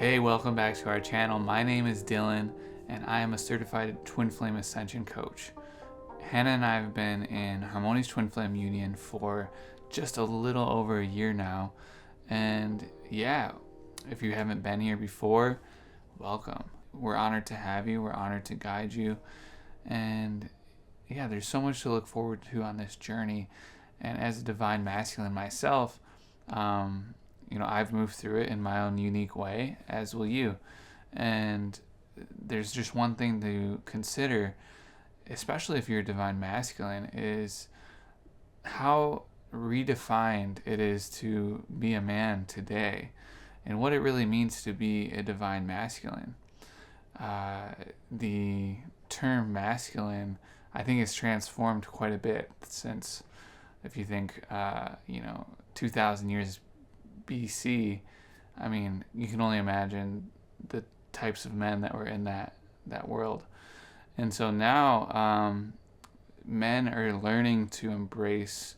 Hey, welcome back to our channel. My name is Dylan, and I am a certified twin flame ascension coach. Hannah and I have been in harmonious twin flame union for just a little over a year now. And yeah, if you haven't been here before, welcome. We're honored to have you. We're honored to guide you. And yeah, there's so much to look forward to on this journey. And as a divine masculine myself, I've moved through it in my own unique way, as will you. And there's just one thing to consider, especially if you're a divine masculine, is how redefined it is to be a man today and what it really means to be a divine masculine. The term masculine, I think, has transformed quite a bit since, if you think, 2,000 years BC. I mean, you can only imagine the types of men that were in that world. And so now men are learning to embrace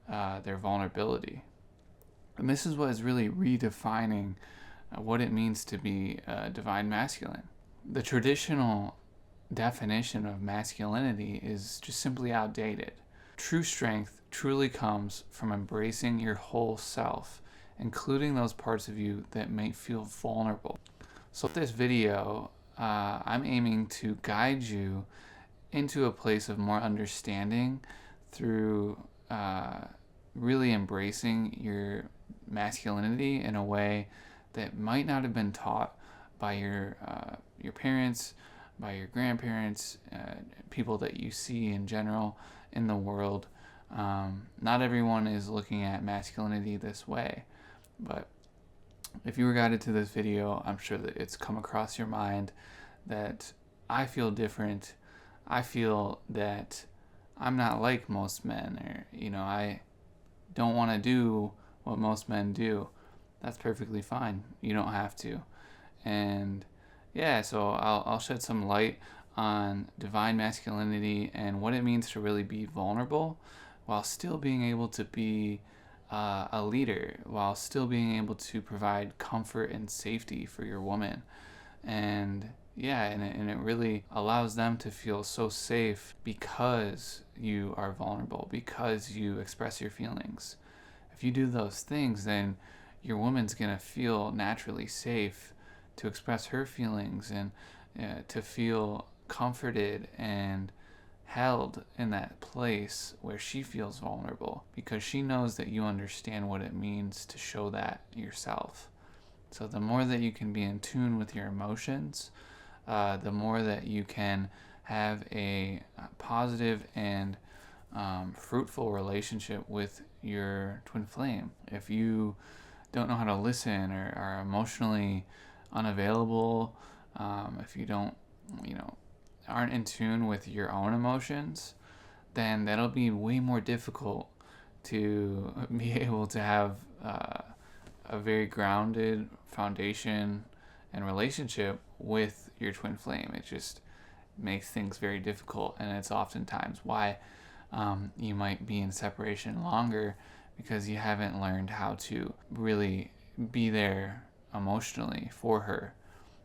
their vulnerability. And this is what is really redefining what it means to be a divine masculine. The traditional definition of masculinity is just simply outdated. True strength truly comes from embracing your whole self, including those parts of you that may feel vulnerable. So with this video, I'm aiming to guide you into a place of more understanding through really embracing your masculinity in a way that might not have been taught by your parents, by your grandparents, people that you see in general in the world. Not everyone is looking at masculinity this way, but if you were guided to this video, I'm sure that it's come across your mind that I feel different. I feel that I'm not like most men, or I don't want to do what most men do. That's perfectly fine. You don't have to. And yeah, so I'll shed some light on divine masculinity and what it means to really be vulnerable while still being able to be a leader, while still being able to provide comfort and safety for your woman. And yeah, and it really allows them to feel so safe because you are vulnerable, because you express your feelings. If you do those things, then your woman's going to feel naturally safe to express her feelings and to feel comforted and held in that place where she feels vulnerable, because she knows that you understand what it means to show that yourself. So the more that you can be in tune with your emotions, the more that you can have a positive and fruitful relationship with your twin flame. If you don't know how to listen or are emotionally unavailable, if you don't, aren't in tune with your own emotions, then that'll be way more difficult to be able to have a very grounded foundation and relationship with your twin flame. It just makes things very difficult, and it's oftentimes why you might be in separation longer, because you haven't learned how to really be there emotionally for her.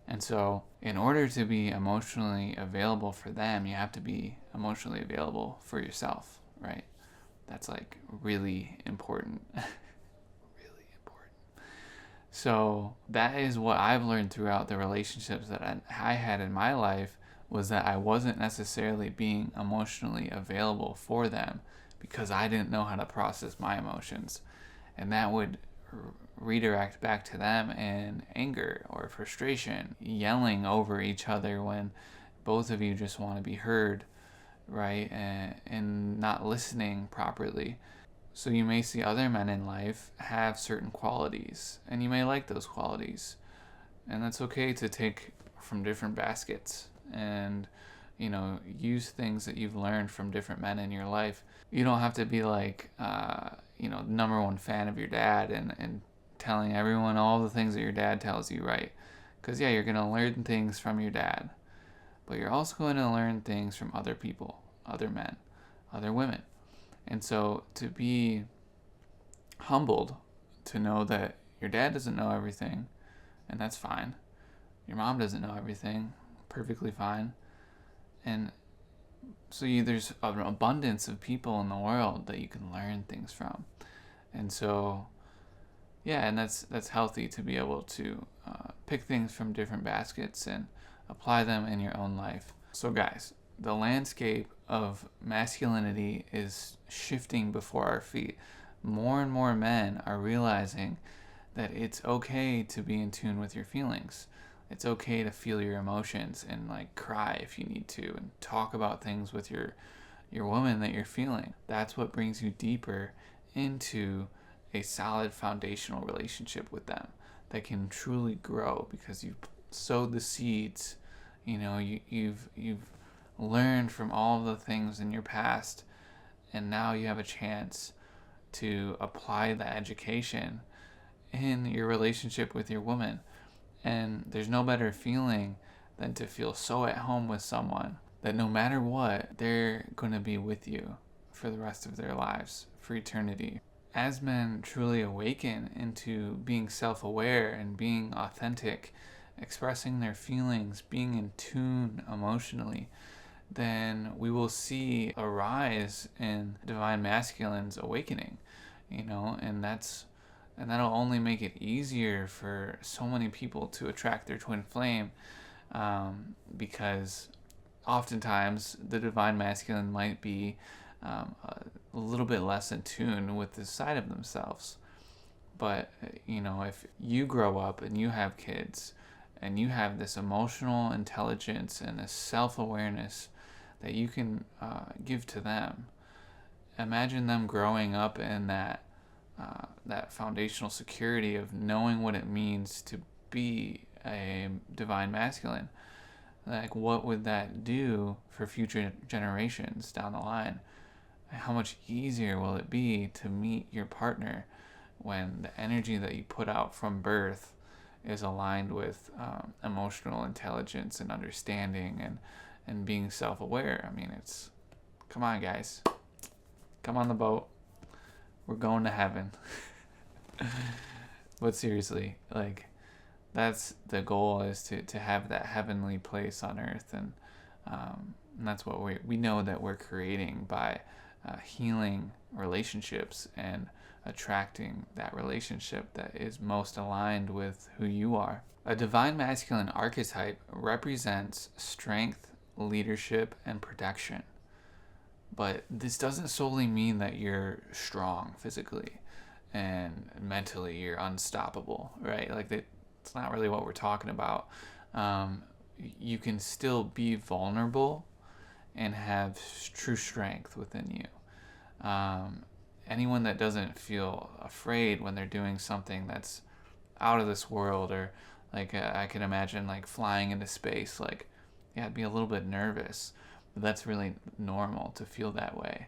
And so in order to be emotionally available for them, you have to be emotionally available for yourself, right? That's like really important. Really important. So that is what I've learned throughout the relationships that I had in my life, was that I wasn't necessarily being emotionally available for them because I didn't know how to process my emotions. And that would redirect back to them in anger or frustration, yelling over each other when both of you just want to be heard, right? And not listening properly. So you may see other men in life have certain qualities, and you may like those qualities. And that's okay to take from different baskets and use things that you've learned from different men in your life. You don't have to be like number one fan of your dad and telling everyone all the things that your dad tells you, right? Because yeah, you're going to learn things from your dad, but you're also going to learn things from other people, other men, other women. And so to be humbled to know that your dad doesn't know everything, and that's fine. Your mom doesn't know everything, perfectly fine. And so there's an abundance of people in the world that you can learn things from. And so, yeah, and that's healthy to be able to pick things from different baskets and apply them in your own life. So guys, the landscape of masculinity is shifting before our feet. More and more men are realizing that it's okay to be in tune with your feelings. It's okay to feel your emotions and like cry if you need to, and talk about things with your woman that you're feeling. That's what brings you deeper into a solid foundational relationship with them that can truly grow, because you've sowed the seeds. You've learned from all the things in your past, and now you have a chance to apply that education in your relationship with your woman. And there's no better feeling than to feel so at home with someone that no matter what, they're going to be with you for the rest of their lives, for eternity. As men truly awaken into being self-aware and being authentic, expressing their feelings, being in tune emotionally, then we will see a rise in divine masculine's awakening, and that'll only make it easier for so many people to attract their twin flame, because oftentimes the divine masculine might be a little bit less in tune with this side of themselves. But if you grow up and you have kids and you have this emotional intelligence and this self-awareness that you can give to them, imagine them growing up in that foundational security of knowing what it means to be a divine masculine. Like, what would that do for future generations down the line? How much easier will it be to meet your partner when the energy that you put out from birth is aligned with emotional intelligence and understanding and being self-aware? I mean, come on, guys. Come on the boat. We're going to heaven. But seriously, like, that's the goal, is to have that heavenly place on earth. And that's what we know that we're creating by healing relationships and attracting that relationship that is most aligned with who you are. A divine masculine archetype represents strength, leadership, and protection. But this doesn't solely mean that you're strong physically and mentally you're unstoppable, right? Like, it's not really what we're talking about. You can still be vulnerable and have true strength within you. Anyone that doesn't feel afraid when they're doing something that's out of this world, or like I can imagine like flying into space, like, yeah, I'd be a little bit nervous, but that's really normal to feel that way.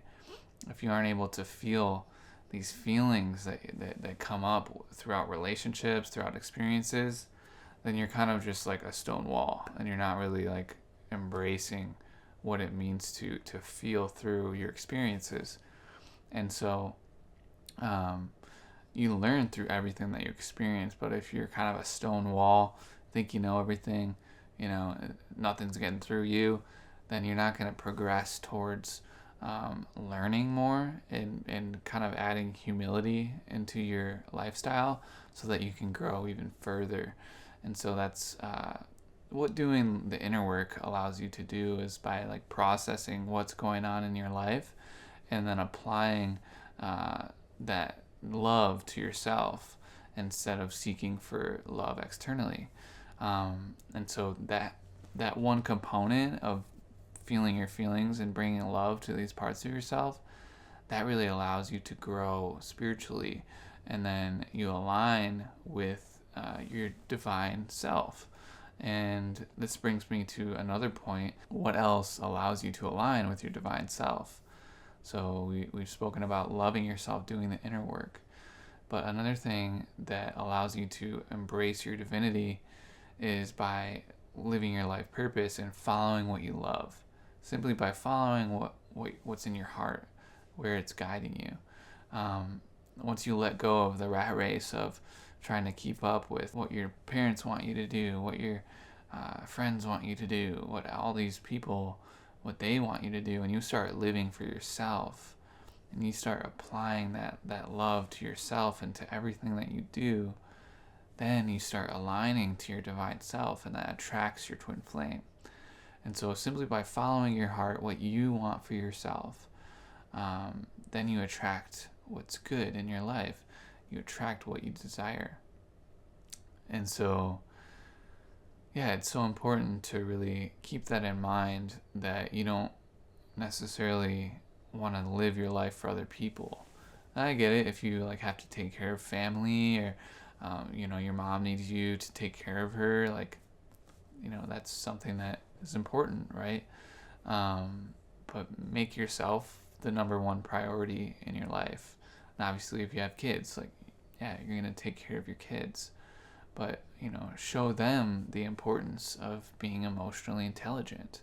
If you aren't able to feel these feelings that come up throughout relationships, throughout experiences, then you're kind of just like a stone wall, and you're not really like embracing what it means to feel through your experiences. And so you learn through everything that you experience. But if you're kind of a stone wall, think you know everything, nothing's getting through you, then you're not going to progress towards learning more and kind of adding humility into your lifestyle so that you can grow even further. And so that's what doing the inner work allows you to do, is by like processing what's going on in your life and then applying that love to yourself instead of seeking for love externally. And so that one component of feeling your feelings and bringing love to these parts of yourself, that really allows you to grow spiritually, and then you align with your divine self. And this brings me to another point. What else allows you to align with your divine self? So we've spoken about loving yourself, doing the inner work. But another thing that allows you to embrace your divinity is by living your life purpose and following what you love. Simply by following what's in your heart, where it's guiding you. Once you let go of the rat race of trying to keep up with what your parents want you to do, what your friends want you to do, what all these people, what they want you to do, and you start living for yourself, and you start applying that love to yourself and to everything that you do, then you start aligning to your divine self, and that attracts your twin flame. And so simply by following your heart, what you want for yourself, then you attract what's good in your life. You attract what you desire. And so, yeah, it's so important to really keep that in mind, that you don't necessarily want to live your life for other people. And I get it if you like have to take care of family, or your mom needs you to take care of her, like, that's something that is important, right? But make yourself the number one priority in your life. And obviously if you have kids, like, yeah, you're going to take care of your kids, but show them the importance of being emotionally intelligent.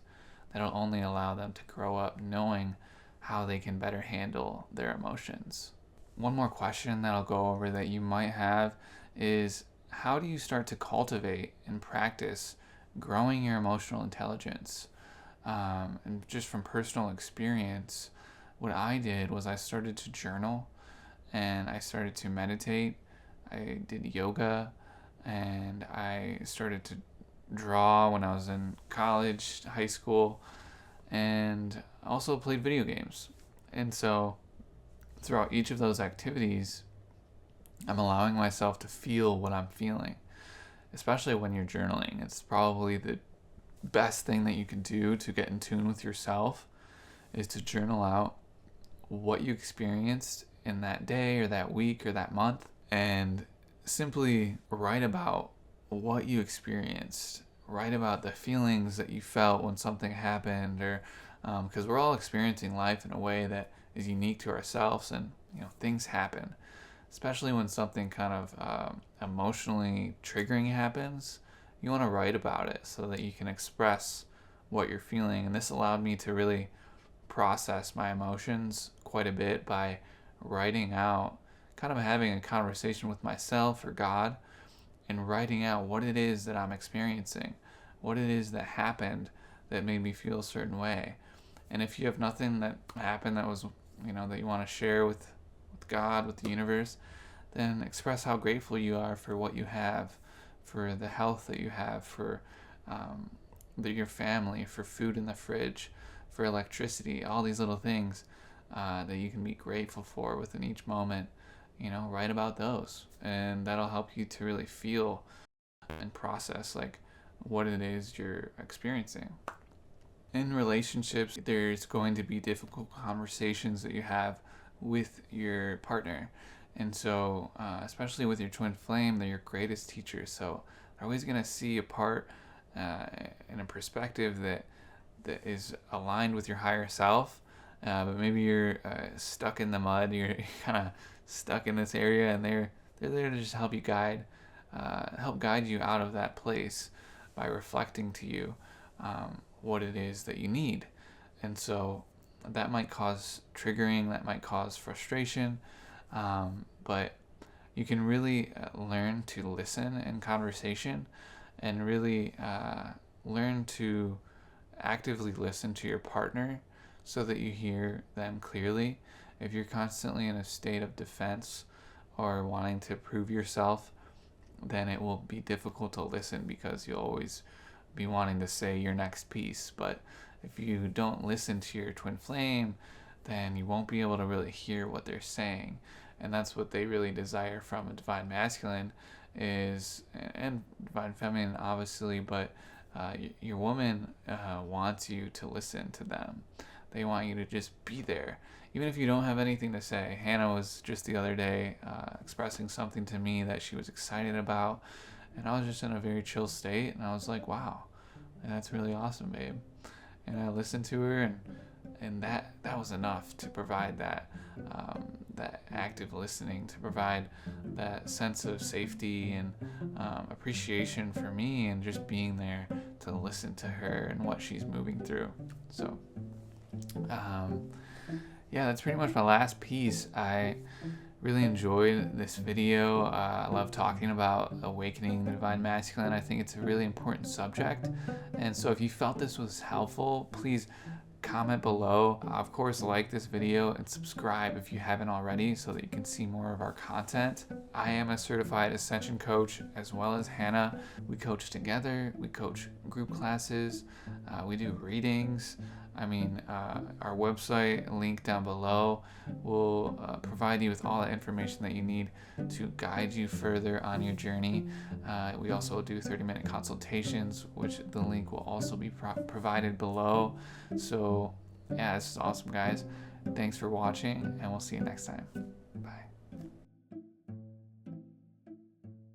That'll only allow them to grow up knowing how they can better handle their emotions. One more question that I'll go over that you might have is, how do you start to cultivate and practice growing your emotional intelligence? And just from personal experience, what I did was I started to journal, and I started to meditate. I did yoga, and I started to draw when I was in college, high school, and also played video games. And so throughout each of those activities, I'm allowing myself to feel what I'm feeling, especially when you're journaling. It's probably the best thing that you can do to get in tune with yourself, is to journal out what you experienced in that day or that week or that month, and simply write about what you experienced. Write about the feelings that you felt when something happened, or because we're all experiencing life in a way that is unique to ourselves, and things happen, especially when something kind of emotionally triggering happens. You want to write about it so that you can express what you're feeling. And this allowed me to really process my emotions quite a bit by writing out, kind of having a conversation with myself or God, and writing out what it is that I'm experiencing, what it is that happened that made me feel a certain way. And if you have nothing that happened that was, that you want to share with God, with the universe, then express how grateful you are for what you have, for the health that you have, for your family, for food in the fridge, for electricity, all these little things that you can be grateful for within each moment. Write about those, and that'll help you to really feel and process like what it is you're experiencing. In relationships, there's going to be difficult conversations that you have with your partner. And so, especially with your twin flame, they're your greatest teachers. So they're always going to see a part in a perspective that is aligned with your higher self. But maybe you're stuck in the mud. You're kind of stuck in this area, and they're there to just help guide you out of that place by reflecting to you what it is that you need. And so that might cause triggering, that might cause frustration, but you can really learn to listen in conversation, and really learn to actively listen to your partner so that you hear them clearly. If you're constantly in a state of defense or wanting to prove yourself, then it will be difficult to listen, because you'll always be wanting to say your next piece. But if you don't listen to your twin flame, then you won't be able to really hear what they're saying. And that's what they really desire from a divine masculine, and divine feminine, obviously, but your woman wants you to listen to them. They want you to just be there, even if you don't have anything to say. Hannah was just the other day expressing something to me that she was excited about, and I was just in a very chill state, and I was like, wow, that's really awesome, babe. And I listened to her, and that was enough to provide that active listening, to provide that sense of safety and appreciation for me, and just being there to listen to her and what she's moving through. So yeah, that's pretty much my last piece. I really enjoyed this video. I love talking about awakening the divine masculine. I think it's a really important subject. And so if you felt this was helpful, please comment below. Of course, like this video and subscribe if you haven't already so that you can see more of our content. I am a certified ascension coach as well as Hannah. We coach together, we coach group classes, we do readings. Our website, link down below, will provide you with all the information that you need to guide you further on your journey. We also do 30-minute consultations, which the link will also be provided below. So yeah, this is awesome, guys. Thanks for watching, and we'll see you next time. Bye.